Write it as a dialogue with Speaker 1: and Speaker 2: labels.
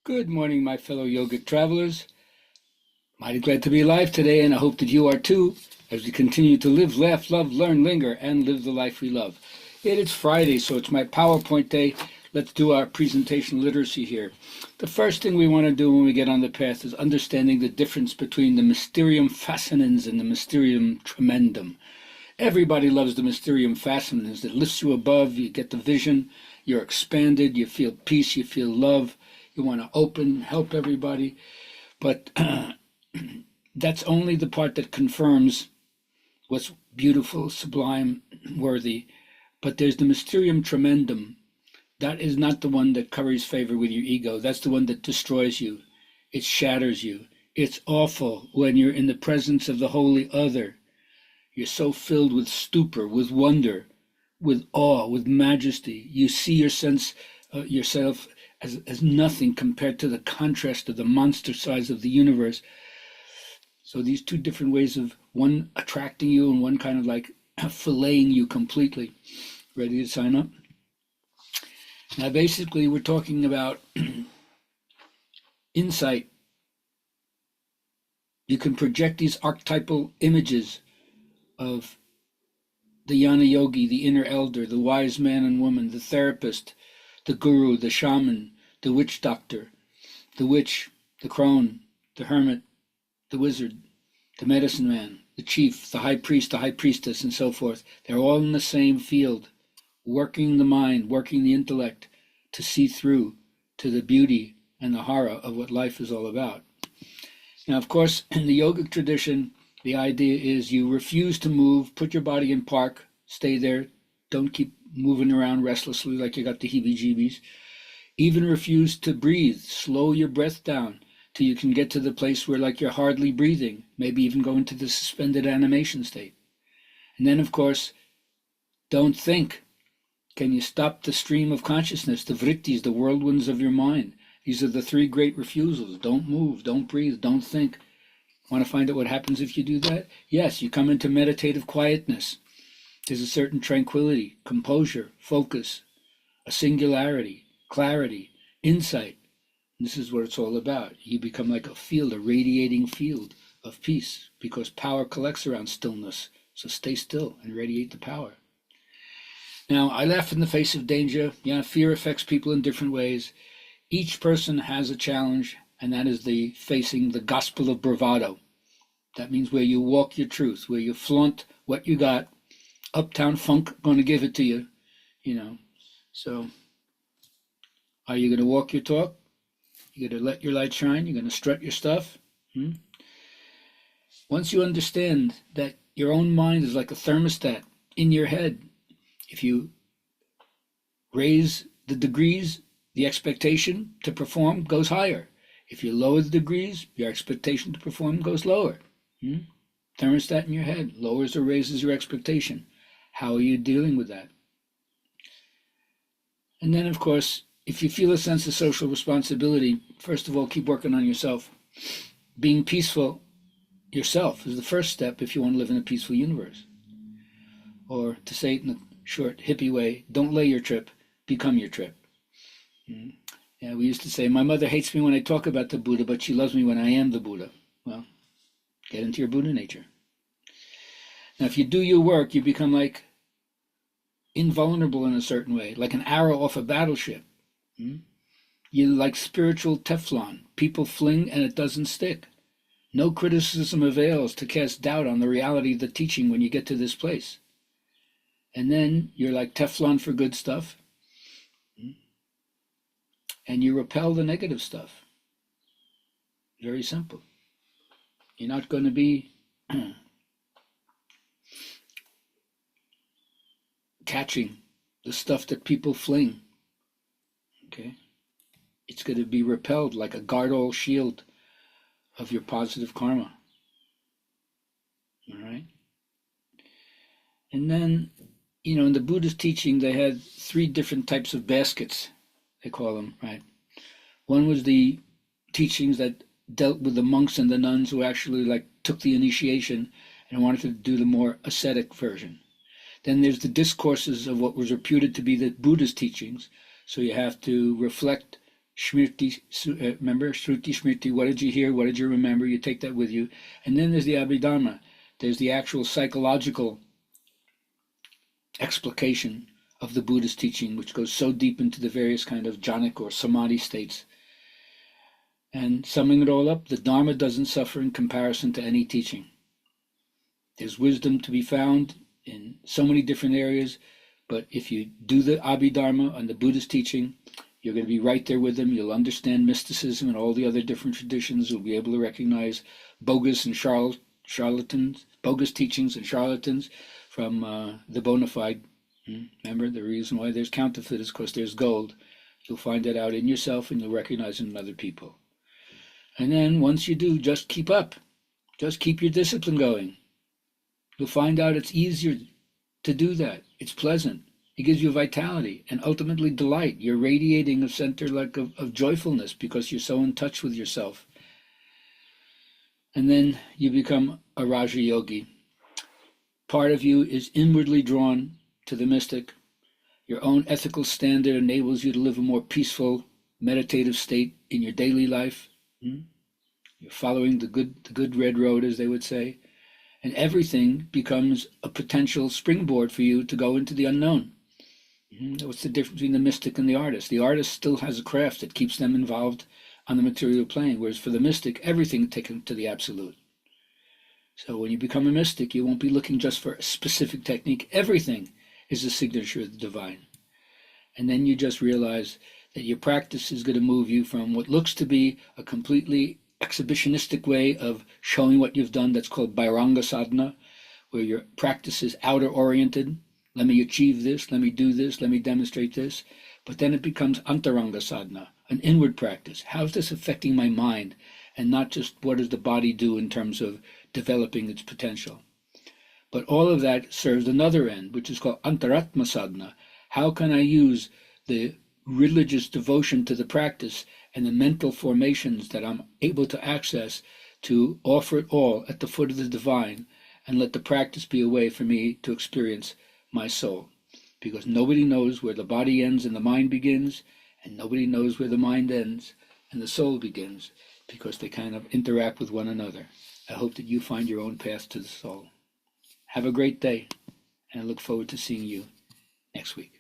Speaker 1: Good morning, my fellow yogic travelers. Mighty glad to be alive today, and I hope that you are too, as we continue to live, laugh, love, learn, linger, and live the life we love. It's Friday, so it's my PowerPoint day. Let's do our presentation literacy here. The first thing we want to do when we get on the path is understanding the difference between the Mysterium Fascinans and the Mysterium Tremendum. Everybody loves the Mysterium Fascinans. It lifts you above, you get the vision, you're expanded, you feel peace, you feel love. You want to open, help everybody, but that's only the part that confirms what's beautiful, sublime, worthy. But there's the Mysterium Tremendum. That is not the one that curries favor with your ego. That's the one that destroys you. It shatters you. It's awful when you're in the presence of the Holy Other. You're so filled with stupor, with wonder, with awe, with majesty. You see yourself as nothing compared to the contrast of the monster size of the universe. So these two different ways of one attracting you and one kind of like filleting you completely. Ready to sign up? Now basically we're talking about insight. You can project these archetypal images of the Jnana Yogi, the inner elder, the wise man and woman, the therapist, the guru, the shaman, the witch doctor, the witch, the crone, the hermit, the wizard, the medicine man, the chief, the high priest, the high priestess, and so forth. They're all in the same field, working the mind, working the intellect to see through to the beauty and the horror of what life is all about. Now, of course, in the yogic tradition, the idea is you refuse to move, put your body in park, stay there, don't keep moving around restlessly like you got the heebie-jeebies. Even refuse to breathe. Slow your breath down till you can get to the place where like you're hardly breathing, maybe even go into the suspended animation state. And then, of course, don't think. Can you stop the stream of consciousness, the vrittis, the whirlwinds of your mind? These are the three great refusals. Don't move, don't breathe, don't think. Want to find out what happens if you do that? Yes, you come into meditative quietness. There's a certain tranquility, composure, focus, a singularity, clarity, insight. And this is what it's all about. You become like a field, a radiating field of peace, because power collects around stillness. So stay still and radiate the power. Now, I laugh in the face of danger. Yeah, fear affects people in different ways. Each person has a challenge, and that is the facing the gospel of bravado. That means where you walk your truth, where you flaunt what you got. Uptown Funk going to give it to you, So are you going to walk your talk? You're going to let your light shine? You're going to strut your stuff? Once you understand that your own mind is like a thermostat in your head, if you raise the degrees, the expectation to perform goes higher. If you lower the degrees, your expectation to perform goes lower. Thermostat in your head lowers or raises your expectation. How are you dealing with that? And then, of course, if you feel a sense of social responsibility, first of all, keep working on yourself. Being peaceful yourself is the first step if you want to live in a peaceful universe. Or to say it in a short, hippie way, don't lay your trip, become your trip. Yeah, we used to say, my mother hates me when I talk about the Buddha, but she loves me when I am the Buddha. Well, get into your Buddha nature. Now, if you do your work, you become like invulnerable in a certain way, like an arrow off a battleship. You like spiritual Teflon. People fling and it doesn't stick. No criticism avails to cast doubt on the reality of the teaching when you get to this place. And then you're like Teflon for good stuff. And you repel the negative stuff. Very simple. You're not going to be catching the stuff that people fling. Okay? It's going to be repelled like a guard-all shield of your positive karma. All right? And then, in the Buddhist teaching, they had three different types of baskets, they call them, right? One was the teachings that dealt with the monks and the nuns who actually took the initiation and wanted to do the more ascetic version. Then there's the discourses of what was reputed to be the Buddhist teachings. So you have to reflect Shmirti, remember, Shruti, Shmirti, what did you hear? What did you remember? You take that with you. And then there's the Abhidharma. There's the actual psychological explication of the Buddhist teaching, which goes so deep into the various kind of jhanic or samadhi states. And summing it all up, the Dharma doesn't suffer in comparison to any teaching. There's wisdom to be found in so many different areas, but if you do the Abhidharma and the Buddhist teaching, you're going to be right there with them. You'll understand mysticism and all the other different traditions. You'll be able to recognize bogus and charlatans, bogus teachings and charlatans from the bona fide. Remember, the reason why there's counterfeit is because there's gold. You'll find that out in yourself and you'll recognize it in other people. And then once you do, just keep up. Just keep your discipline going. You'll find out it's easier to do that. It's pleasant. It gives you vitality and ultimately delight. You're radiating a center like of joyfulness because you're so in touch with yourself. And then you become a Raja Yogi. Part of you is inwardly drawn to the mystic. Your own ethical standard enables you to live a more peaceful, meditative state in your daily life. You're following the good red road, as they would say. And everything becomes a potential springboard for you to go into the unknown. What's the difference between the mystic and the artist? The artist still has a craft that keeps them involved on the material plane, whereas for the mystic, everything taken to the absolute. So when you become a mystic, you won't be looking just for a specific technique. Everything is a signature of the divine. And then you just realize that your practice is going to move you from what looks to be a completely exhibitionistic way of showing what you've done, that's called Bhairanga sadhana, where your practice is outer oriented. Let me achieve this, let me do this, let me demonstrate this. But then it becomes antaranga sadhana, an inward practice. How's this affecting my mind? And not just what does the body do in terms of developing its potential. But all of that serves another end, which is called antaratma sadhana. How can I use the religious devotion to the practice and the mental formations that I'm able to access to offer it all at the foot of the divine, and let the practice be a way for me to experience my soul? Because nobody knows where the body ends and the mind begins, and nobody knows where the mind ends and the soul begins, because they kind of interact with one another. I hope that you find your own path to the soul. Have a great day, and I look forward to seeing you next week.